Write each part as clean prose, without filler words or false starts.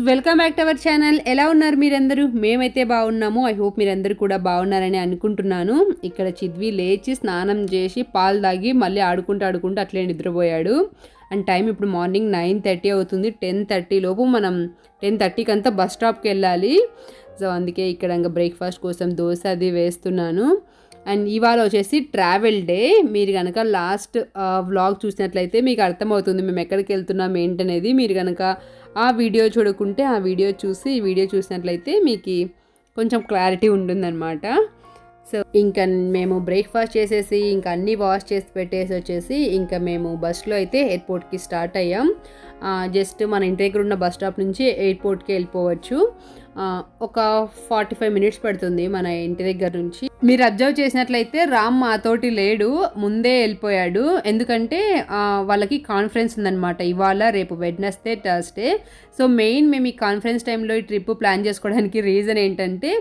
Welcome back to our channel. ఎలా ఉన్నారు మీరందరూ? మేమైతే బాగున్నాము. ఐ హోప్ మీరందరూ కూడా బాగున్నారని అనుకుంటున్నాను. ఇక్కడ చిద్వి లేచి స్నానం చేసి పాలు తాగి మళ్ళీ ఆడుకుంటూ అట్లే నిద్రపోయాడు. అండ్ టైం ఇప్పుడు మార్నింగ్ 9:30 అవుతుంది. 10:30 లోపు మనం 10:30కి అంతా బస్ స్టాప్కి వెళ్ళాలి. సో అందుకే ఇక్కడ ఇంకా బ్రేక్ఫాస్ట్ కోసం దోశ అది వేస్తున్నాను. అండ్ ఇవాళ వచ్చేసి ట్రావెల్ డే. మీరు కనుక లాస్ట్ వ్లాగ్ చూసినట్లయితే మీకు అర్థమవుతుంది మేము ఎక్కడికి వెళ్తున్నాం ఏంటనేది. మీరు కనుక ఆ వీడియో చూడకుంటే ఆ వీడియో చూసి ఈ వీడియో చూసినట్లయితే మీకు కొంచెం క్లారిటీ ఉంటుందన్నమాట. సో ఇంకా మేము బ్రేక్ఫాస్ట్ చేసేసి ఇంకా అన్నీ వాష్ చేసి పెట్టేసి వచ్చేసి ఇంకా మేము బస్లో అయితే ఎయిర్పోర్ట్కి స్టార్ట్ అయ్యాం. జస్ట్ మన ఇంటి దగ్గర ఉన్న బస్ స్టాప్ నుంచి ఎయిర్పోర్ట్కి వెళ్ళిపోవచ్చు. ఒక 45 మినిట్స్ పడుతుంది మన ఇంటి దగ్గర నుంచి. మీరు అబ్జర్వ్ చేసినట్లయితే రామ్ మాతోటి లేడు, ముందే వెళ్ళిపోయాడు. ఎందుకంటే వాళ్ళకి కాన్ఫరెన్స్ ఉందన్నమాట ఇవాళ రేపు వెడ్నెస్డే థర్స్డే. సో మెయిన్ మేము ఈ కాన్ఫరెన్స్ టైంలో ఈ ట్రిప్ ప్లాన్ చేసుకోవడానికి రీజన్ ఏంటంటే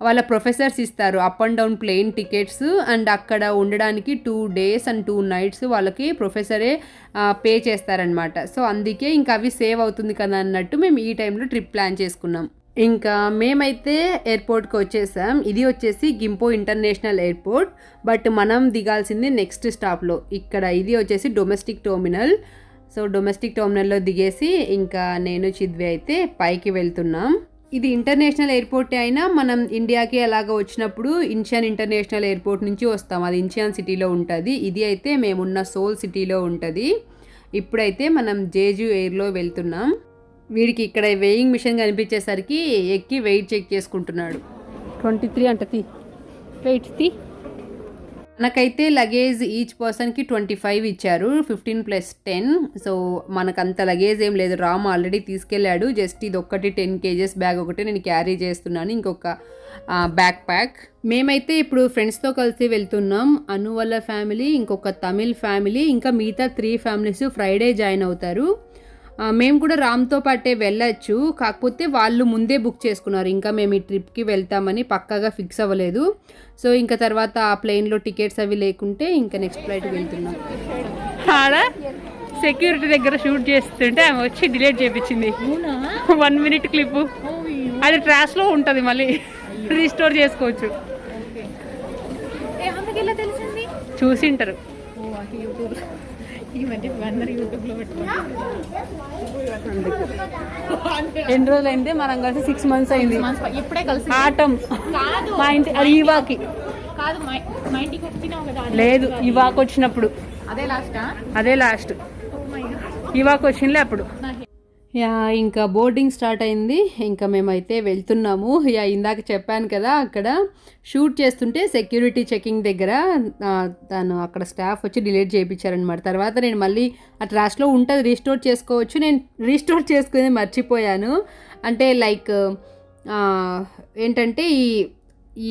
వాళ్ళ ప్రొఫెసర్స్ ఇస్తారు up and down plane tickets. And అక్కడ ఉండడానికి 2 days and 2 nights వాళ్ళకి ప్రొఫెసరే పే చేస్తారనమాట. సో అందుకే ఇంకా అవి సేవ్ అవుతుంది కదా అన్నట్టు మేము ఈ టైంలో ట్రిప్ ప్లాన్ చేసుకున్నాం. ఇంకా మేమైతే ఎయిర్పోర్ట్కి వచ్చేసాం. ఇది వచ్చేసి గింపో ఇంటర్నేషనల్ ఎయిర్పోర్ట్, బట్ మనం దిగాల్సింది నెక్స్ట్ స్టాప్లో. ఇక్కడ ఇది వచ్చేసి డొమెస్టిక్ టెర్మినల్. సో డొమెస్టిక్ టెర్మినల్లో దిగేసి ఇంకా నేను చిద్వి అయితే పైకి వెళ్తున్నాం. ఇది ఇంటర్నేషనల్ ఎయిర్పోర్ట్ అయినా మనం ఇండియాకి అలాగ వచ్చినప్పుడు ఇన్చియాన్ ఇంటర్నేషనల్ ఎయిర్పోర్ట్ నుంచి వస్తాం. అది ఇన్చియాన్ సిటీలో ఉంటుంది. ఇది అయితే మేమున్న సోల్ సిటీలో ఉంటుంది. ఇప్పుడైతే మనం జేజు ఎయిర్లో వెళ్తున్నాం. వీడికి ఇక్కడ వెయింగ్ మిషన్ కనిపించేసరికి ఎక్కి వెయిట్ చెక్ చేసుకుంటున్నాడు. 23 అంటది వెయిట్ తి. మనకైతే లగేజ్ ఈచ్ పర్సన్కి 25 ఇచ్చారు, 15 + 10. సో మనకంత లగేజ్ ఏం లేదు. రామ్ ఆల్రెడీ తీసుకెళ్ళాడు. జస్ట్ ఇది ఒక్కటి 10 kgs బ్యాగ్ ఒకటి నేను క్యారీ చేస్తున్నాను, ఇంకొక బ్యాక్ ప్యాక్. మేమైతే ఇప్పుడు ఫ్రెండ్స్తో కలిసి వెళ్తున్నాం. అను వాళ్ళ ఫ్యామిలీ, ఇంకొక తమిళ్ ఫ్యామిలీ, ఇంకా మిగతా 3 ఫ్యామిలీస్ ఫ్రైడే జాయిన్ అవుతారు. మేము కూడా రామ్తో పాటే వెళ్ళచ్చు, కాకపోతే వాళ్ళు ముందే బుక్ చేసుకున్నారు. ఇంకా మేము ఈ ట్రిప్కి వెళ్తామని పక్కాగా ఫిక్స్ అవ్వలేదు. సో ఇంకా తర్వాత ఆ ప్లేన్లో టికెట్స్ అవి లేకుంటే ఇంకా నెక్స్ట్ ఫ్లైట్కి వెళ్తున్నాం. ఆడ సెక్యూరిటీ దగ్గర షూట్ చేస్తుంటే ఆమె వచ్చి డిలీట్ చేయించింది 1 minute క్లిప్. అది ట్రాష్లో ఉంటుంది, మళ్ళీ రీస్టోర్ చేసుకోవచ్చు. చూసింటారు. ఎన్ని రోజులు అయింది మనం కలిసి? 6 months అయింది. ఇప్పుడే కలిసి ఆటం మా ఇంటి అది ఇవాకి లేదు, ఇవాకి వచ్చినప్పుడు అదే లాస్ట్ ఇవాకి వచ్చిందిలే అప్పుడు. ఇంకా బోర్డింగ్ స్టార్ట్ అయింది. ఇంకా మేమైతే వెళ్తున్నాము. ఇందాక చెప్పాను కదా అక్కడ షూట్ చేస్తుంటే సెక్యూరిటీ చెకింగ్ దగ్గర తను అక్కడ స్టాఫ్ వచ్చి డిలీట్ చేయించారనమాట. తర్వాత నేను మళ్ళీ ఆ ట్రాష్లో ఉంటుంది రీస్టోర్ చేసుకోవచ్చు. నేను రీస్టోర్ చేసుకుని మర్చిపోయాను. అంటే లైక్ ఏంటంటే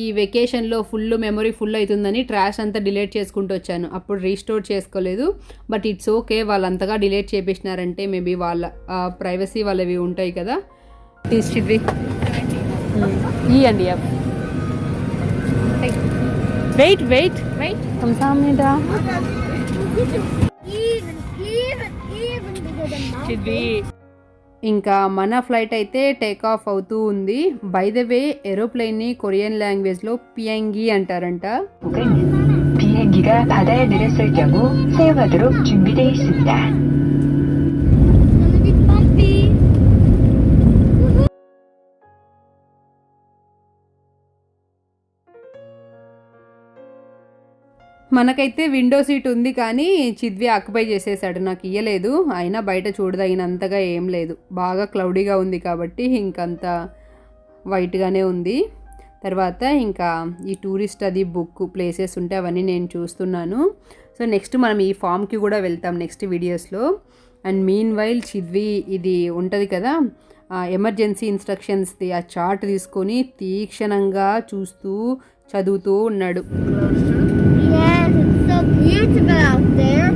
ఈ వెకేషన్లో మెమరీ ఫుల్ అవుతుందని ట్రాష్ అంతా డిలీట్ చేసుకుంటూ వచ్చాను. అప్పుడు రీస్టోర్ చేసుకోలేదు. బట్ ఇట్స్ ఓకే, వాళ్ళంతగా డిలీట్ చేపించినారంటే మేబీ వాళ్ళ ప్రైవసీ వాళ్ళవి ఉంటాయి కదా. తీసుకుంది ఇవ్వండి. వెయిట్ వెయిట్ వెయిట్ ఇంకా మన ఫ్లైట్ అయితే టేక్ ఆఫ్ అవుతూ ఉంది. బై ద వే ఏరోప్లేన్ని కొరియన్ లాంగ్వేజ్లో పియాంగి అంటారంట. 비행기가 바다에 내렸을 경우 사용하도록 준비되어 있습니다. మనకైతే విండో సీట్ ఉంది, కానీ చిద్వి ఆక్యుపై చేసేసాడు, నాకు ఇయ్యలేదు. అయినా బయట చూడదగినంతగా ఏం లేదు, బాగా క్లౌడీగా ఉంది కాబట్టి ఇంకంత వైట్గానే ఉంది. తర్వాత ఇంకా ఈ టూరిస్ట్ అది బుక్ ప్లేసెస్ ఉంటే అవన్నీ నేను చూస్తున్నాను. సో నెక్స్ట్ మనం ఈ ఫామ్కి కూడా వెళ్తాం నెక్స్ట్ వీడియోస్లో. అండ్ మీన్ వైల్ చిద్వి ఇది ఉంటుంది కదా ఎమర్జెన్సీ ఇన్స్ట్రక్షన్స్ది ఆ చార్ట్ తీసుకొని తీక్షణంగా చూస్తూ చదువుతూ ఉన్నాడు. Beautiful out there.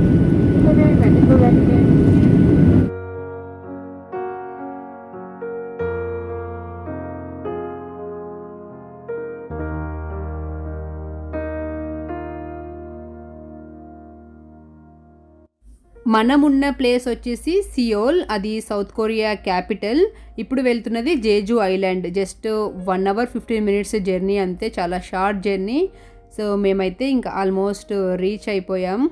మనం ఉన్న ప్లేస్ వచ్చేసి సియోల్, అది సౌత్ కొరియా క్యాపిటల్. ఇప్పుడు వెళ్తున్నది Jeju island. Just 1 hour 15 minutes journey అంతే, చాలా షార్ట్ జర్నీ. సో మేమైతే ఇంకా ఆల్మోస్ట్ రీచ్ అయిపోయాం.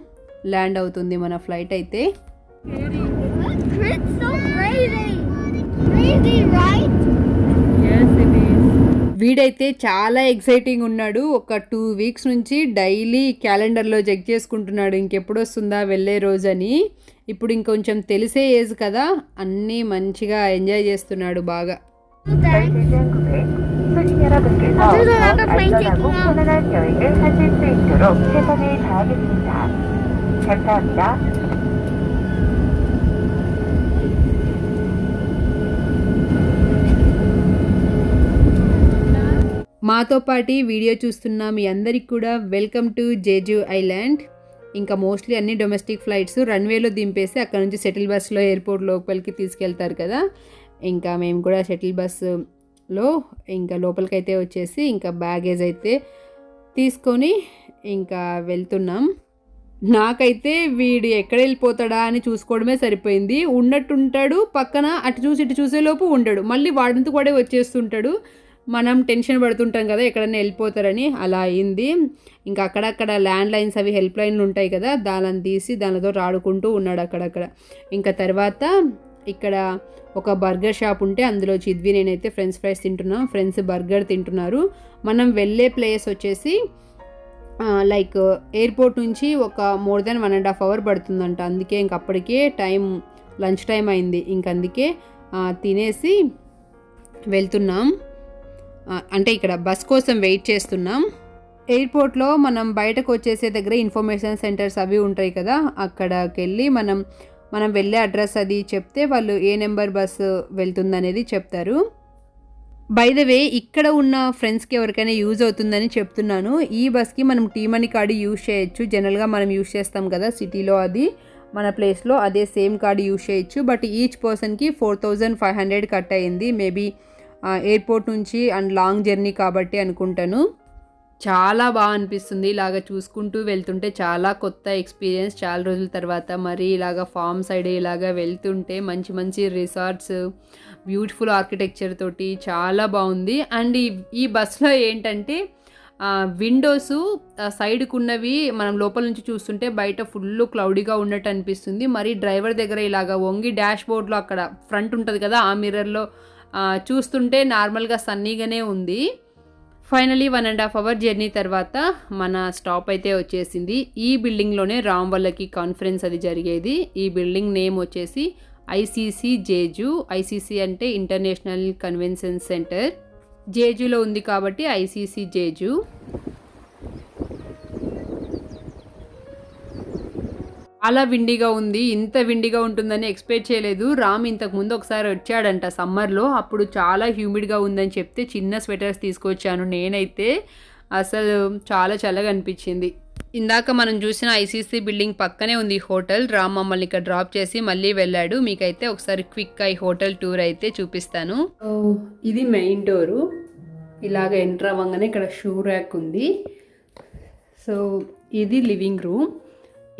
ల్యాండ్ అవుతుంది మన ఫ్లైట్ అయితే. It's so crazy. Crazy, right? వీడైతే చాలా ఎక్సైటింగ్ ఉన్నాడు. ఒక 2 weeks నుంచి డైలీ క్యాలెండర్లో చెక్ చేసుకుంటున్నాడు ఇంకెప్పుడు వస్తుందా వెళ్ళే రోజు అని. ఇప్పుడు ఇంకొంచెం తెలిసే ఏజ్ కదా, అన్నీ మంచిగా ఎంజాయ్ చేస్తున్నాడు బాగా. 손님 여러분께서 더욱 안전하고 편안한 여행을 하실 수 있도록 최선을 다하겠습니다. 감사합니다. మాతో పాటు వీడియో చూస్తున్న మీ అందరికి కూడా వెల్కమ్ టు జేజు ఐలాండ్. ఇంకా మోస్ట్లీ అన్ని డొమెస్టిక్ ఫ్లైట్స్ రన్వేలో దింపేసి అక్కడ నుంచి షటిల్ బస్సులో ఎయిర్పోర్ట్ లోపలికి తీసుకెళ్తారు కదా. ఇంకా మేము కూడా షటిల్ బస్సులో ఇంకా లోపలికైతే వచ్చేసి ఇంకా బ్యాగేజ్ అయితే తీసుకొని ఇంకా వెళ్తున్నాం. నాకైతే వీడు ఎక్కడ వెళ్ళిపోతాడా అని చూసుకోవడమే సరిపోయింది. ఉన్నట్టుంటాడు పక్కన, అటు చూసి ఇటు చూసేలోపు ఉండడు, మళ్ళీ వాడంతా కూడా వచ్చేస్తుంటాడు. మనం టెన్షన్ పడుతుంటాం కదా ఎక్కడన్నా వెళ్ళిపోతారని, అలా అయింది. ఇంకా అక్కడక్కడ ల్యాండ్ లైన్స్ అవి హెల్ప్ లైన్లు ఉంటాయి కదా, దానిని తీసి దానితో ఆడుకుంటూ ఉన్నాడు అక్కడక్కడ. ఇంకా తర్వాత ఇక్కడ ఒక బర్గర్ షాప్ ఉంటే అందులో చిద్వి నేనైతే ఫ్రెంచ్ ఫ్రైస్ తింటున్నాం, ఫ్రెండ్స్ బర్గర్ తింటున్నారు. మనం వెళ్ళే ప్లేస్ వచ్చేసి లైక్ ఎయిర్పోర్ట్ నుంచి ఒక మోర్ దెన్ 1.5 hours పడుతుందంట. అందుకే ఇంక అప్పటికే లంచ్ టైం అయింది. ఇంక అందుకే తినేసి వెళ్తున్నాం. అంటే ఇక్కడ బస్ కోసం వెయిట్ చేస్తున్నాం. ఎయిర్పోర్ట్లో మనం బయటకు వచ్చేసే దగ్గర ఇన్ఫర్మేషన్ సెంటర్స్ అవి ఉంటాయి కదా, అక్కడికి వెళ్ళి మనం వెళ్ళే అడ్రస్ అది చెప్తే వాళ్ళు ఏ నెంబర్ బస్సు వెళ్తుందనేది చెప్తారు. బై ద వే ఇక్కడ ఉన్న ఫ్రెండ్స్కి ఎవరికైనా యూజ్ అవుతుందని చెప్తున్నాను. ఈ బస్కి మనం టీ మనీ కార్డు యూజ్ చేయొచ్చు. జనరల్గా మనం యూజ్ చేస్తాం కదా సిటీలో, అది మన ప్లేస్లో అదే సేమ్ కార్డు యూజ్ చేయొచ్చు. బట్ ఈచ్ పర్సన్కి 4500 కట్ అయ్యింది. మేబీ ఎయిర్పోర్ట్ నుంచి అండ్ లాంగ్ జర్నీ కాబట్టి అనుకుంటాను. చాలా బాగా అనిపిస్తుంది ఇలాగ చూసుకుంటూ వెళ్తుంటే. చాలా కొత్త ఎక్స్పీరియన్స్ చాలా రోజుల తర్వాత. మరి ఇలాగ ఫామ్ సైడ్ ఇలాగ వెళ్తుంటే మంచి మంచి రిసార్ట్స్, బ్యూటిఫుల్ ఆర్కిటెక్చర్ తోటి చాలా బాగుంది. అండ్ ఈ బస్లో ఏంటంటే విండోస్ సైడ్కు ఉన్నవి మనం లోపల నుంచి చూస్తుంటే బయట ఫుల్ క్లౌడీగా ఉన్నట్టు అనిపిస్తుంది. మరి డ్రైవర్ దగ్గర ఇలాగ వంగి డాష్ బోర్డ్లో అక్కడ ఫ్రంట్ ఉంటుంది కదా, ఆ మిర్రర్లో చూస్తుంటే నార్మల్గా సన్నీగానే ఉంది. ఫైనలీ 1.5 hour జర్నీ తర్వాత మన స్టాప్ అయితే వచ్చేసింది. ఈ బిల్డింగ్లోనే రామ్ వాళ్ళకి కాన్ఫరెన్స్ అది జరిగేది. ఈ బిల్డింగ్ నేమ్ వచ్చేసి ఐసీసీ జేజు. ఐసీసీ అంటే ఇంటర్నేషనల్ కన్వెన్షన్ సెంటర్. జేజులో ఉంది కాబట్టి ఐసీసీ జేజు. చాలా విండిగా ఉంది. ఇంత విండిగా ఉంటుందని ఎక్స్పెక్ట్ చేయలేదు. రామ్ ఇంతకు ముందు ఒకసారి వచ్చాడంట సమ్మర్లో, అప్పుడు చాలా హ్యూమిడ్గా ఉందని చెప్తే చిన్న స్వెటర్స్ తీసుకొచ్చాను. నేనైతే అసలు చాలా చల్లగా అనిపించింది. ఇందాక మనం చూసిన ఐసీసీ బిల్డింగ్ పక్కనే ఉంది హోటల్. రామ్ మమ్మల్ని ఇక్కడ డ్రాప్ చేసి మళ్ళీ వెళ్ళాడు. మీకైతే ఒకసారి క్విక్ ఈ హోటల్ టూర్ అయితే చూపిస్తాను. ఇది మెయిన్ డోరు. ఇలాగ ఎంటర్ అవ్వగానే ఇక్కడ షూ ర్యాక్ ఉంది. సో ఇది లివింగ్ రూమ్.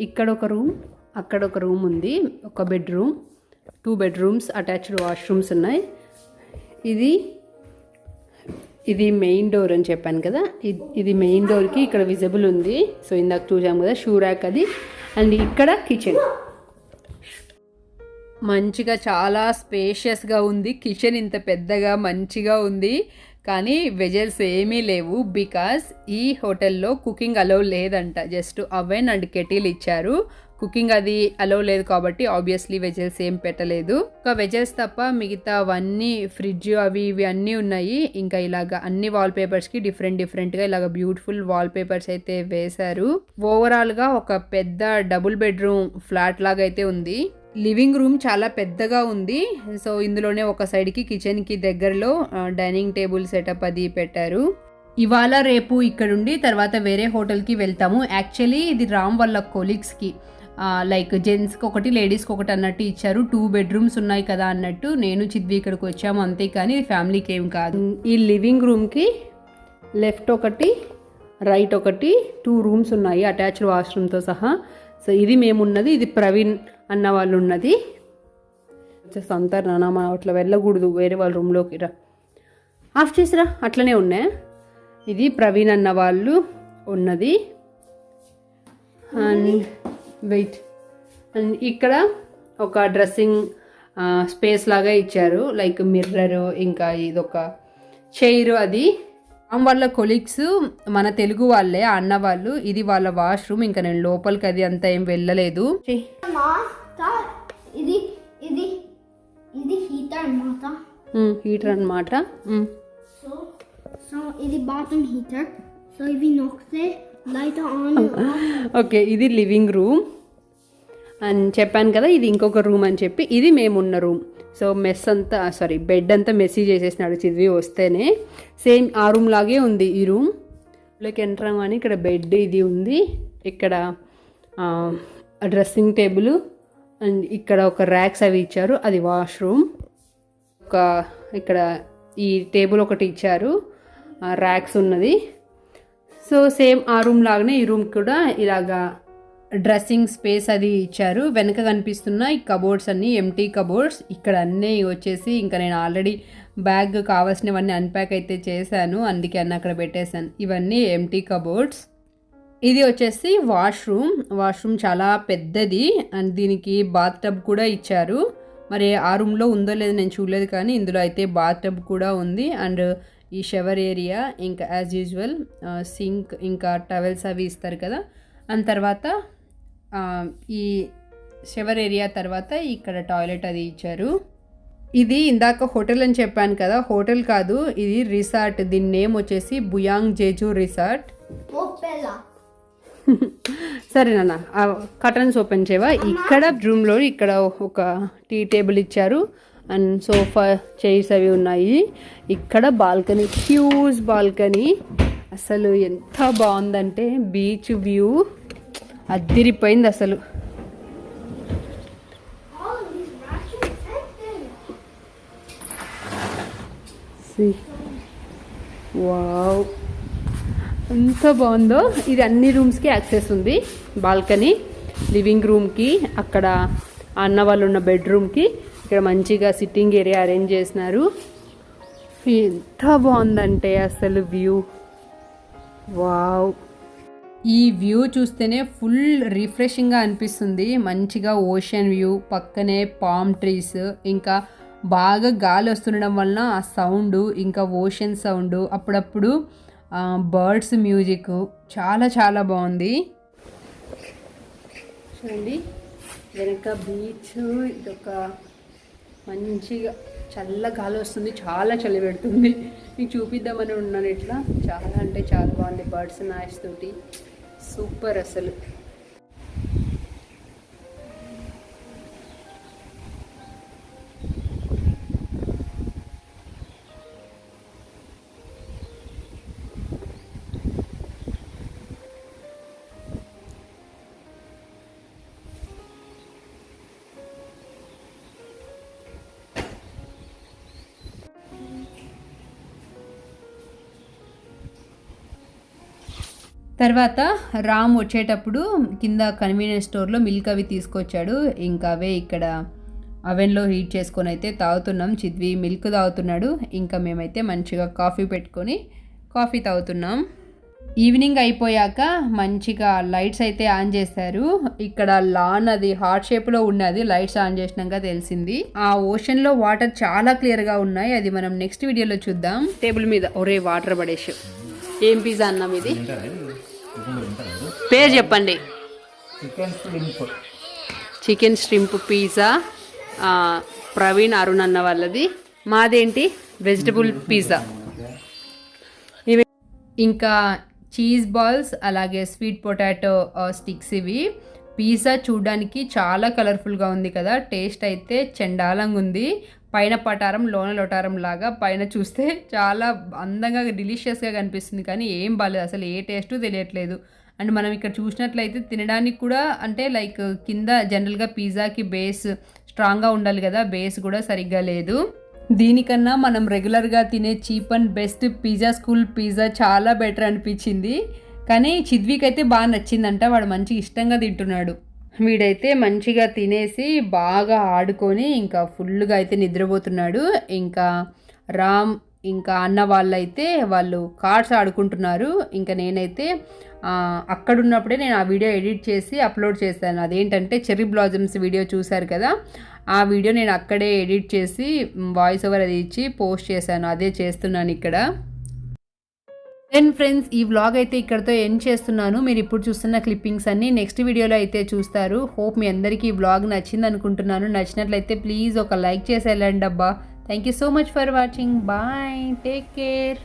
ఇక్కడ ఒక రూమ్, అక్కడ ఒక రూమ్ ఉంది, ఒక బెడ్రూమ్, 2 bedrooms, అటాచ్డ్ వాష్రూమ్స్ ఉన్నాయి. ఇది మెయిన్ డోర్ అని చెప్పాను కదా, ఇది మెయిన్ డోర్కి ఇక్కడ విజిబుల్ ఉంది. సో ఇందాక చూసాం కదా షూ ర్యాక్ అది. అండ్ ఇక్కడ కిచెన్ మంచిగా చాలా స్పేషియస్గా ఉంది. కిచెన్ ఇంత పెద్దగా మంచిగా ఉంది, కానీ వెజల్స్ ఏమీ లేవు. బికాస్ ఈ హోటల్లో కుకింగ్ అలౌ లేదంట. జస్ట్ అవెన్ అండ్ కెటిల్ ఇచ్చారు. కుకింగ్ అది అలౌ లేదు కాబట్టి ఆబ్వియస్లీ వెజల్స్ ఏం పెట్టలేదు. ఒక వెజల్స్ తప్ప మిగతా అవన్నీ ఫ్రిడ్జ్ అవి ఇవి అన్నీ ఉన్నాయి. ఇంకా ఇలాగ అన్ని వాల్పేపర్స్కి డిఫరెంట్గా ఇలాగ బ్యూటిఫుల్ వాల్పేపర్స్ అయితే వేశారు. ఓవరాల్గా ఒక పెద్ద డబుల్ బెడ్రూమ్ ఫ్లాట్ లాగా అయితే ఉంది. లివింగ్ రూమ్ చాలా పెద్దగా ఉంది. సో ఇందులోనే ఒక సైడ్కి కిచెన్కి దగ్గరలో డైనింగ్ టేబుల్ సెటప్ అది పెట్టారు. ఇవాళ రేపు ఇక్కడుండి తర్వాత వేరే హోటల్కి వెళ్తాము. యాక్చువల్లీ ఇది రామ్ వాళ్ళ కొలీగ్స్కి, లైక్ జెంట్స్కి ఒకటి లేడీస్కి ఒకటి అన్నట్టు ఇచ్చారు. 2 bedrooms ఉన్నాయి కదా అన్నట్టు నేను చిద్వి ఇక్కడికి వచ్చాము అంతే, కానీ ఫ్యామిలీకి ఏం కాదు. ఈ లివింగ్ రూమ్కి లెఫ్ట్ ఒకటి రైట్ ఒకటి 2 rooms ఉన్నాయి అటాచ్డ్ వాష్రూమ్తో సహా. సో ఇది మేమున్నది, ఇది ప్రవీణ్ అన్న వాళ్ళు ఉన్నది. అంటారు నాన్న మనం అట్లా వెళ్ళకూడదు, వేరే వాళ్ళ రూమ్లోకి రా, ఆఫ్ చేసిరా, అట్లనే ఉన్నాయి. ఇది ప్రవీణ్ అన్న వాళ్ళు ఉన్నది. అండ్ వెయిట్, అండ్ ఇక్కడ ఒక డ్రెస్సింగ్ స్పేస్ లాగా ఇచ్చారు, లైక్ మిర్రర్, ఇంకా ఇదొక చైర్. అది వాళ్ళ కొలీగ్స్, మన తెలుగు వాళ్ళే అన్న వాళ్ళు. ఇది వాళ్ళ వాష్రూమ్. ఇంకా నేను లోపలికి అది అంతా ఏం వెళ్ళలేదు. ఇది హీటర్ అన్నమాట. హీటర్ అన్నమాట. సో ఇది బాత్రూమ్ హీటర్. సో ఇవి నొక్కితే లైట్ ఆన్. ఓకే, ఇది లివింగ్ రూమ్ అని చెప్పాను కదా, ఇది ఇంకొక రూమ్ అని చెప్పి. ఇది మేమున్న రూమ్. సో బెడ్ అంతా మెస్సీ చేసేసినాడు చిద్వి వస్తేనే. సేమ్ ఆ రూమ్ లాగే ఉంది ఈ రూమ్. లోకి ఎంటర్ అవ్వగానే ఇక్కడ బెడ్ ఇది ఉంది, ఇక్కడ డ్రెస్సింగ్ టేబుల్, అండ్ ఇక్కడ ఒక ర్యాక్స్ అవి ఇచ్చారు, అది వాష్రూమ్. ఇక్కడ ఈ టేబుల్ ఒకటి ఇచ్చారు, ర్యాక్స్ ఉన్నది. సో సేమ్ ఆ రూమ్ లాగానే ఈ రూమ్ కూడా ఇలాగా డ్రెస్సింగ్ స్పేస్ అది ఇచ్చారు. వెనక కనిపిస్తున్న ఈ కబోర్డ్స్ అన్నీ ఎంటీ కబోర్డ్స్. ఇక్కడ అన్నీ వచ్చేసి ఇంకా నేను ఆల్రెడీ బ్యాగ్ కావాల్సినవన్నీ అన్ప్యాక్ అయితే చేశాను, అందుకే అన్నీ అక్కడ పెట్టేశాను. ఇవన్నీ ఎంటీ కబోర్డ్స్. ఇది వచ్చేసి వాష్రూమ్ చాలా పెద్దది, అండ్ దీనికి బాత్ టబ్ కూడా ఇచ్చారు. మరి ఆ రూమ్లో ఉందో లేదో నేను చూడలేదు, కానీ ఇందులో అయితే బాత్ టబ్ కూడా ఉంది. అండ్ ఈ షవర్ ఏరియా, ఇంకా యాజ్ యూజువల్ సింక్, ఇంకా టవెల్స్ అవి ఇస్తారు కదా. అండ్ తర్వాత ఈ షవర్ ఏరియా తర్వాత ఇక్కడ టాయిలెట్ అది ఇచ్చారు. ఇది ఇందాక హోటల్ అని చెప్పాను కదా, హోటల్ కాదు, ఇది రిసార్ట్. దీని నేమ్ వచ్చేసి బుయాంగ్ జేజు రిసార్ట్. సరే నాన్న, కర్టన్స్ ఓపెన్ చేయవా. ఇక్కడ రూమ్లో ఇక్కడ ఒక టీ టేబుల్ ఇచ్చారు, అండ్ సోఫా చైర్స్ అవి ఉన్నాయి. ఇక్కడ బాల్కనీ, హ్యూజ్ బాల్కనీ. అసలు ఎంత బాగుందంటే బీచ్ వ్యూ అద్దిరిపోయింది అసలు. వావ్, ఎంత బాగుందో. ఇది అన్ని రూమ్స్కి యాక్సెస్ ఉంది. బాల్కనీ, లివింగ్ రూమ్కి, అక్కడ అన్న వాళ్ళు ఉన్న బెడ్రూమ్కి, ఇక్కడ మంచిగా సిట్టింగ్ ఏరియా అరేంజ్ చేసినారు. ఎంత బాగుందంటే అసలు వ్యూ. వావ్, ఈ వ్యూ చూస్తేనే ఫుల్ రిఫ్రెషింగ్గా అనిపిస్తుంది. మంచిగా ఓషన్ వ్యూ, పక్కనే పామ్ ట్రీస్, ఇంకా బాగా గాలి వస్తుండడం వలన ఆ సౌండ్, ఇంకా ఓషన్ సౌండ్, అప్పుడప్పుడు బర్డ్స్ మ్యూజిక్, చాలా చాలా బాగుంది. చూడండి వెనక బీచ్, ఇదొక మంచిగా చల్ల గాలి వస్తుంది, చాలా చలి పెడుతుంది. మీకు చూపిద్దామని ఉన్నాను ఇట్లా. చాలా అంటే చాలా బాగుంది, బర్డ్స్ నాయిస్ తోటి సూపర్ అసలు. తర్వాత రామ్ వచ్చేటప్పుడు కింద కన్వీనియన్స్ స్టోర్లో మిల్క్ అవి తీసుకొచ్చాడు. ఇంకా అవే ఇక్కడ అవెన్లో హీట్ చేసుకొని అయితే తాగుతున్నాం. చిద్వి మిల్క్ తాగుతున్నాడు, ఇంకా మేమైతే మంచిగా కాఫీ పెట్టుకొని కాఫీ తాగుతున్నాం. ఈవినింగ్ అయిపోయాక మంచిగా లైట్స్ అయితే ఆన్ చేశారు. ఇక్కడ లాన్ అది హార్ట్ షేప్లో ఉన్నది, లైట్స్ ఆన్ చేసినాక తెలిసింది. ఆ ఓషన్లో వాటర్ చాలా క్లియర్గా ఉన్నాయి, అది మనం నెక్స్ట్ వీడియోలో చూద్దాం. టేబుల్ మీద ఒరే వాటర్ పడేసి. ఏం పిజ్జా అన్నాం ఇది? పేరు చెప్పండి. Chicken shrimp pizza, Praveen Arun అన్న వాళ్ళది. మాదేంటి వెజిటబుల్ పిజ్జా. ఇవి ఇంకా చీజ్ బాల్స్, అలాగే స్వీట్ పొటాటో స్టిక్స్. ఇవి పిజ్జా చూడడానికి చాలా కలర్ఫుల్గా ఉంది కదా, టేస్ట్ అయితే చండాలంగా ఉంది. పైన పటారం లోన లొటారం లాగా, పైన చూస్తే చాలా అందంగా డిలీషియస్గా కనిపిస్తుంది, కానీ ఏం బాలేదు అసలు, ఏ టేస్ట్ తెలియట్లేదు. అండ్ మనం ఇక్కడ చూసినట్లయితే తినడానికి కూడా అంటే లైక్ కింద జనరల్గా పిజ్జాకి బేస్ స్ట్రాంగ్గా ఉండాలి కదా, బేస్ కూడా సరిగ్గా లేదు. దీనికన్నా మనం రెగ్యులర్గా తినే cheap and best pizza school pizza చాలా బెటర్ అనిపించింది. కానీ చిద్వికి అయితే బాగా నచ్చిందంట, వాడు మంచి ఇష్టంగా తింటున్నాడు. వీడైతే మంచిగా తినేసి బాగా ఆడుకొని ఇంకా ఫుల్గా అయితే నిద్రపోతున్నాడు. ఇంకా రామ్ ఇంకా అన్న వాళ్ళైతే వాళ్ళు కార్డ్స్ ఆడుకుంటున్నారు. ఇంకా నేనైతే అక్కడున్నప్పుడే నేను ఆ వీడియో ఎడిట్ చేసి అప్లోడ్ చేశాను. అదేంటంటే చెర్రీ బ్లాజమ్స్ వీడియో చూశారు కదా, ఆ వీడియో నేను అక్కడే ఎడిట్ చేసి వాయిస్ ఓవర్ అది ఇచ్చి పోస్ట్ చేశాను. అదే చేస్తున్నాను ఇక్కడ. దెన్ ఫ్రెండ్స్, ఈ వ్లాగ్ అయితే ఇక్కడతో ఎండ్ చేస్తున్నాను. మీరు ఇప్పుడు చూస్తున్న క్లిప్పింగ్స్ అన్నీ నెక్స్ట్ వీడియోలో అయితే చూస్తారు. హోప్ మీ అందరికీ ఈ వ్లాగ్ నచ్చింది అనుకుంటున్నాను. నచ్చినట్లయితే ప్లీజ్ ఒక లైక్ చేసి వెళ్ళండి అబ్బా. Thank you so much for watching. Bye, take care.